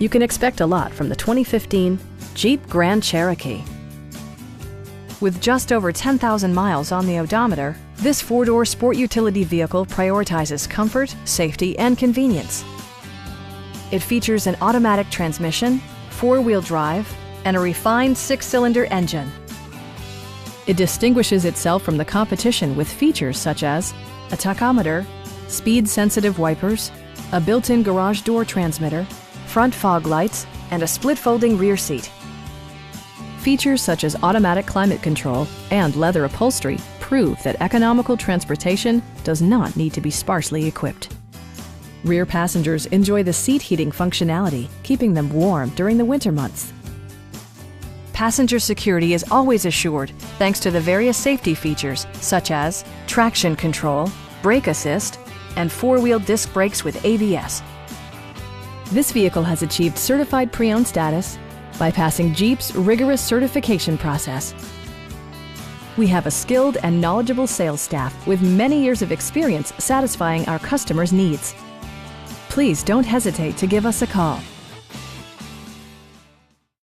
You can expect a lot from the 2015 Jeep Grand Cherokee. With just over 10,000 miles on the odometer, this four-door sport utility vehicle prioritizes comfort, safety, and convenience. It features an automatic transmission, four-wheel drive, and a refined six-cylinder engine. It distinguishes itself from the competition with features such as a tachometer, speed-sensitive wipers, a built-in garage door transmitter, front fog lights, and a split-folding rear seat. Features such as automatic climate control and leather upholstery prove that economical transportation does not need to be sparsely equipped. Rear passengers enjoy the seat heating functionality, keeping them warm during the winter months. Passenger security is always assured thanks to the various safety features such as traction control, brake assist, and four-wheel disc brakes with ABS. This vehicle has achieved certified pre-owned status by passing Jeep's rigorous certification process. We have a skilled and knowledgeable sales staff with many years of experience satisfying our customers' needs. Please don't hesitate to give us a call.